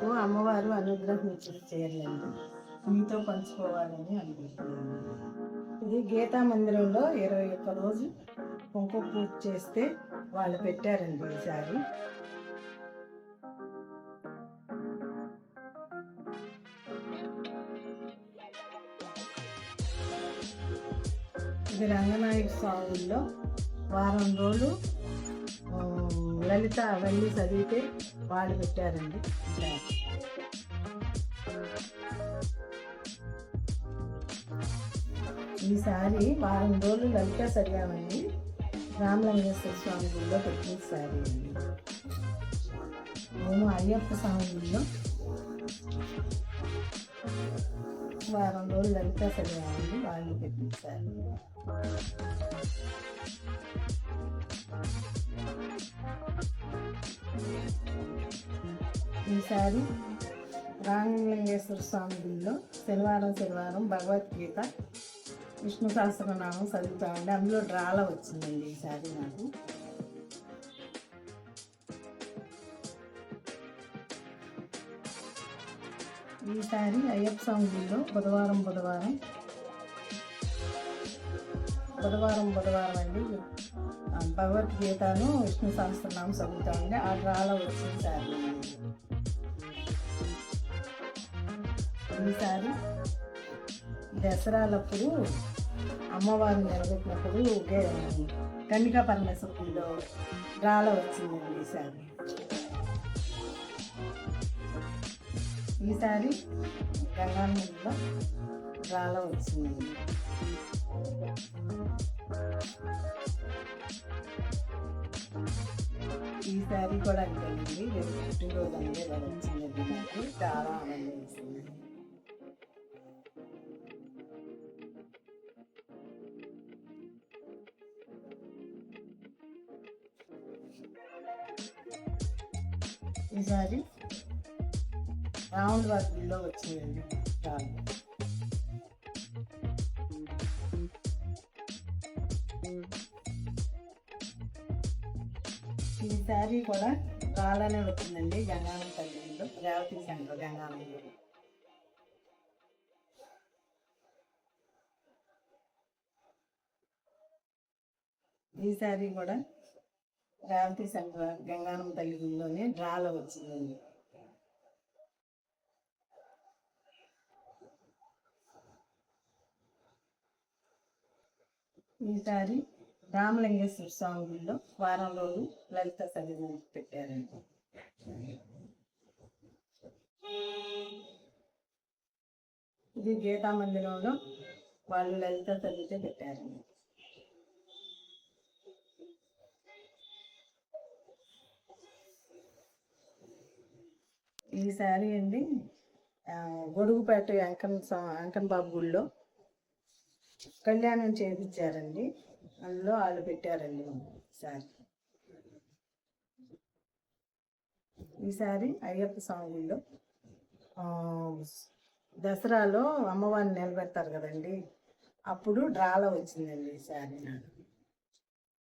నాకు అమ్మవారు అనుగ్రహం ఇచ్చిన చీరలండి, మీతో పంచుకోవాలని అనుకుంటున్నాను. ఇది గీతా మందిరంలో 21 రోజు కుంకుమ పూజ చేస్తే వాళ్ళు పెట్టారండి ఈసారి. ఇది రంగనాయక స్వాముల్లో వారం రోజులు లలిత అవన్నీ చదివితే వాళ్ళు పెట్టారండి. ఈసారి వారం రోజులు లలిత చదివామండి. రామలింగేశ్వర స్వామి గుడిలో పెట్టిన సారీ అండి. మేము అయ్యప్ప స్వామి గుడిలో వారం రోజులు లలిత చదివామండి. వాళ్ళు పెట్టిన సారీ. ఈసారి రామలింగేశ్వర స్వామి గుడిలో శనివారం భగవద్గీత విష్ణు సహస్రనామం చదువుతామండి. అందులో డ్రాలా వచ్చిందండి ఈసారి నాకు. ఈసారి అయ్యప్ప స్వామి గుడిలో బుధవారం అండి భగవద్గీతను విష్ణు సహస్రనామం చదువుతామండి. ఆ డ్రాలా వచ్చింది సారి. ఈసారి దసరాలప్పుడు అమ్మవారిని నిలబెట్టినప్పుడు కన్నికా పరమేశ్వరులో డ్రాలా వచ్చిందండి ఈసారి. ఈసారి గంగానదిలో డ్రాలా వచ్చిందండి. ఈసారి కూడా అంతేనండి, రేపు పుట్టినరోజు అంటే వచ్చిందండి. నాకు చాలా ఆనందం వేసింది. ఈసారి రాముడి వాటిలో వచ్చిందండి చాలా. ఈసారి కూడా రాళ్ళనే వచ్చిందండి గంగానం తల్లిలో, రేవతి సెంటర్ గంగానంలో. ఈసారి కూడా రేవతి సెంటర్ గంగానం తల్లిలోనే డ్రాలో వచ్చిందండి. ఈసారి రామలింగేశ్వర స్వామి గుడిలో వారం రోజులు లలిత చదివి పెట్టారండి. ఇది గీతా మందిరంలో వాళ్ళు లలిత చదివితే పెట్టారండి. ఈసారి అండి గొడుగుపేట వెంకన్న బాబు గుడిలో కళ్యాణం చేయించారండి. అందులో వాళ్ళు పెట్టారండి ఈసారి అయ్యప్ప స్వామి గుడిలో దసరాలో అమ్మవారిని నిలబెడతారు కదండి, అప్పుడు డ్రాలా వచ్చిందండి ఈసారి నాకు.